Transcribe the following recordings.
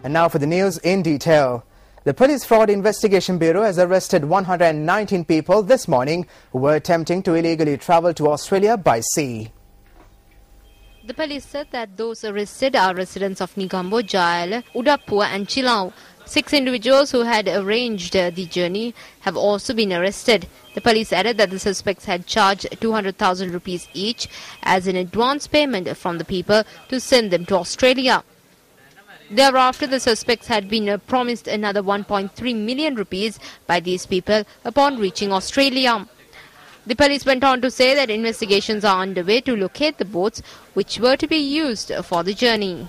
And now for the news in detail. The Police Fraud Investigation Bureau has arrested 119 people this morning who were attempting to illegally travel to Australia by sea. The police said that those arrested are residents of Negombo, Jewellery, Udapua and Chilau. 6 individuals who had arranged the journey have also been arrested. The police added that the suspects had charged 200,000 rupees each as an advance payment from the people to send them to Australia. Thereafter, the suspects had been promised another 1.3 million rupees by these people upon reaching Australia. The police went on to say that investigations are underway to locate the boats which were to be used for the journey.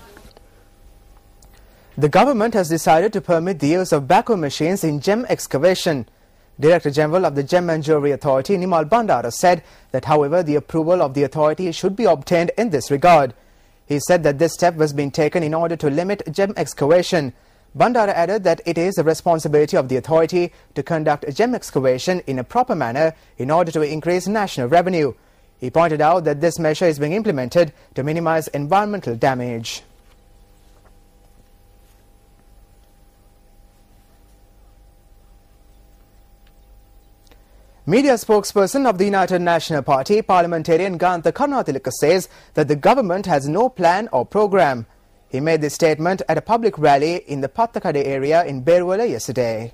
The government has decided to permit the use of backhoe machines in gem excavation. Director General of the Gem and Jewellery Authority, Nimal Bandara, said that, however, the approval of the authority should be obtained in this regard. He said that this step was being taken in order to limit gem excavation. Bandara added that it is the responsibility of the authority to conduct gem excavation in a proper manner in order to increase national revenue. He pointed out that this measure is being implemented to minimize environmental damage. Media spokesperson of the United National Party, parliamentarian Gantha Karunatilaka, says that the government has no plan or program. He made this statement at a public rally in the Pattakade area in Berwala yesterday.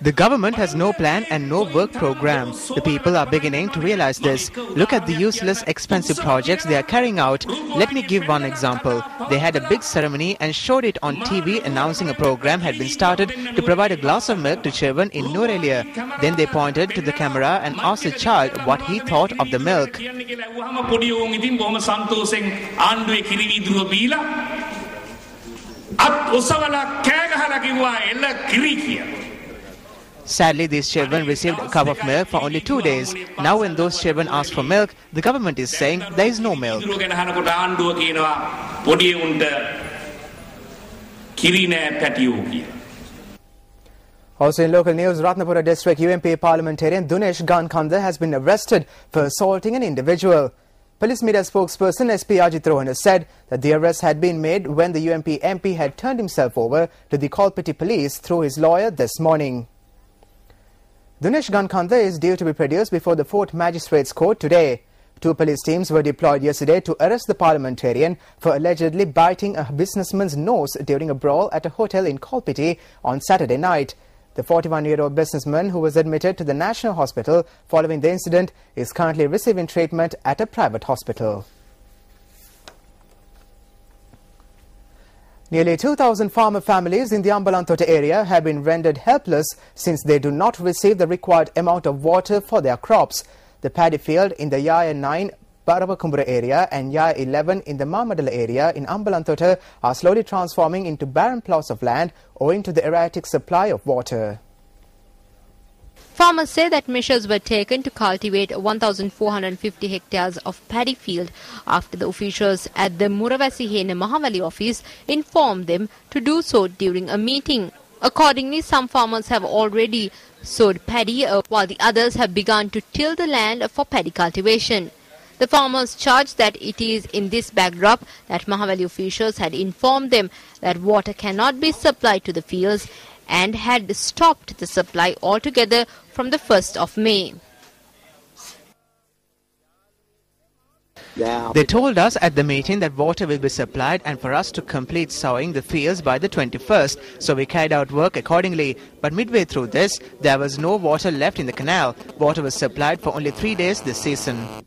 The government has no plan and no work program. The people are beginning to realize this. Look at the useless, expensive projects they are carrying out. Let me give one example. They had a big ceremony and showed it on TV announcing a program had been started to provide a glass of milk to children in Nuwara. Then they pointed to the camera and asked the child what he thought of the milk. Sadly, these children received a cup of milk for only 2 days. Now when those children ask for milk, the government is saying there is no milk. Also in local news, Ratnapura District UMP parliamentarian Dunesh Gankanda has been arrested for assaulting an individual. Police media spokesperson SP Ajit Rohan said that the arrest had been made when the UMP MP had turned himself over to the Kolpiti police through his lawyer this morning. Dunesh Gankanda is due to be produced before the 4th Magistrates Court today. 2 police teams were deployed yesterday to arrest the parliamentarian for allegedly biting a businessman's nose during a brawl at a hotel in Kolpiti on Saturday night. The 41-year-old businessman, who was admitted to the National Hospital following the incident, is currently receiving treatment at a private hospital. Nearly 2,000 farmer families in the Ambalantota area have been rendered helpless since they do not receive the required amount of water for their crops. The paddy field in the Yaya 9 Baravakumbura area and Yaya 11 in the Mamadala area in Ambalantota are slowly transforming into barren plots of land owing to the erratic supply of water. Farmers say that measures were taken to cultivate 1,450 hectares of paddy field after the officials at the Muravasi Hena Mahavali office informed them to do so during a meeting. Accordingly, some farmers have already sowed paddy while the others have begun to till the land for paddy cultivation. The farmers charged that it is in this backdrop that Mahavali officials had informed them that water cannot be supplied to the fields and had stopped the supply altogether from the 1st of May. They told us at the meeting that water will be supplied and for us to complete sowing the fields by the 21st, so we carried out work accordingly. But midway through this, there was no water left in the canal. Water was supplied for only 3 days this season.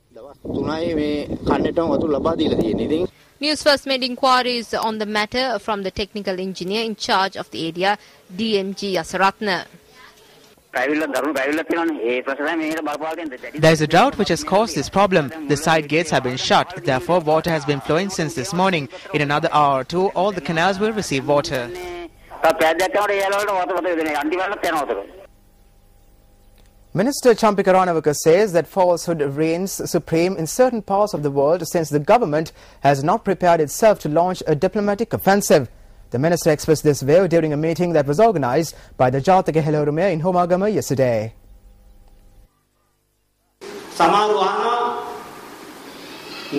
News First made inquiries on the matter from the technical engineer in charge of the area, DMG Yasaratna. There is a drought which has caused this problem. The side gates have been shut. Therefore, water has been flowing since this morning. In another hour or 2, all the canals will receive water. Minister Champika Ranawaka says that falsehood reigns supreme in certain parts of the world since the government has not prepared itself to launch a diplomatic offensive. The minister expressed this view during a meeting that was organized by the Jataka Helorumia in Homagama yesterday. සමහරව අහනවා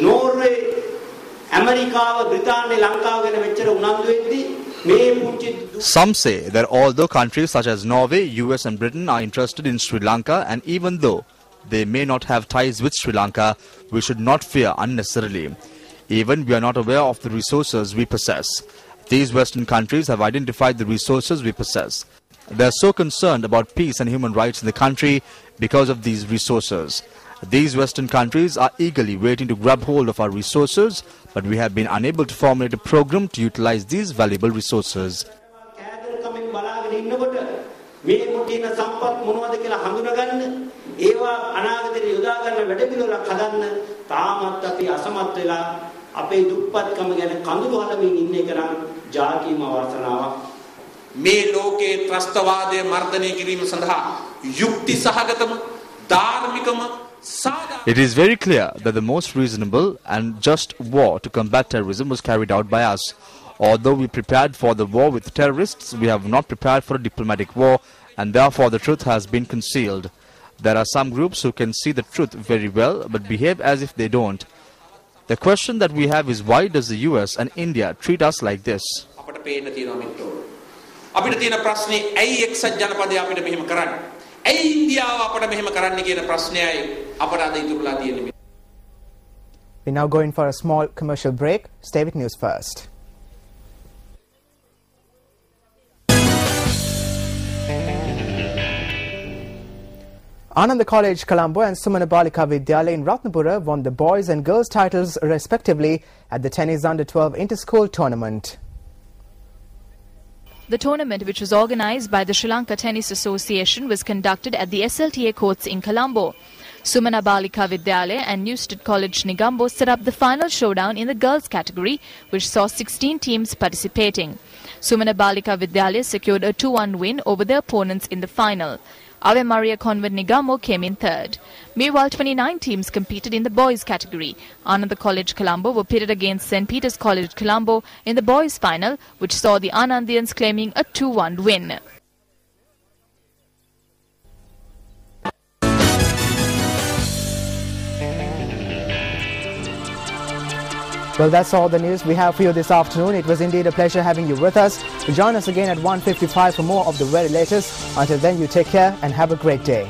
Norway ඇමරිකාව බ්‍රිතාන්‍ය ලංකාව ගැන මෙච්චර උනන්දු වෙද්දී මේ පුංචි. Some say that although countries such as Norway, US and Britain are interested in Sri Lanka, and even though they may not have ties with Sri Lanka, we should not fear unnecessarily. Even we are not aware of the resources we possess. These Western countries have identified the resources we possess. They are so concerned about peace and human rights in the country because of these resources. These Western countries are eagerly waiting to grab hold of our resources, but we have been unable to formulate a program to utilize these valuable resources. මේ ලෝකයේ ත්‍රස්තවාදය මර්ධනය කිරීම සඳහා යුක්ති සහගතම ධාර්මිකම. It is very clear that the most reasonable and just war to combat terrorism was carried out by us. Although we prepared for the war with terrorists, we have not prepared for a diplomatic war, and therefore the truth has been concealed. There are some groups who can see the truth very well but behave as if they don't. The question that we have is, why does the US and India treat us like this? අපිට තියෙන ප්‍රශ්නේ ඇයි එක්සත් ජනපදය අපිට මෙහෙම කරන්නේ? ඇයි ඉන්දියාව අපට මෙහෙම කරන්නේ කියන ප්‍රශ්නයයි අපට අද ඉතුරුලා තියෙන්නේ. We now go in for a small commercial break. Stay with news first. Ananda College, Colombo and Sumana Balika Vidyalaya in Ratnapura won the boys and girls titles respectively at the tennis under-12 inter-school tournament. The tournament, which was organised by the Sri Lanka Tennis Association, was conducted at the SLTA courts in Colombo. Sumana Balika Vidyalaya and Newstead College Negombo set up the final showdown in the girls category, which saw 16 teams participating. Sumana Balika Vidyalaya secured a 2-1 win over their opponents in the final. Ave Maria Convent Negombo came in third. Meanwhile, 29 teams competed in the boys category. Ananda College Colombo were pitted against St. Peter's College Colombo in the boys final, which saw the Anandians claiming a 2-1 win. Well, that's all the news we have for you this afternoon. It was indeed a pleasure having you with us. Join us again at 1:55 for more of the very latest. Until then, you take care and have a great day.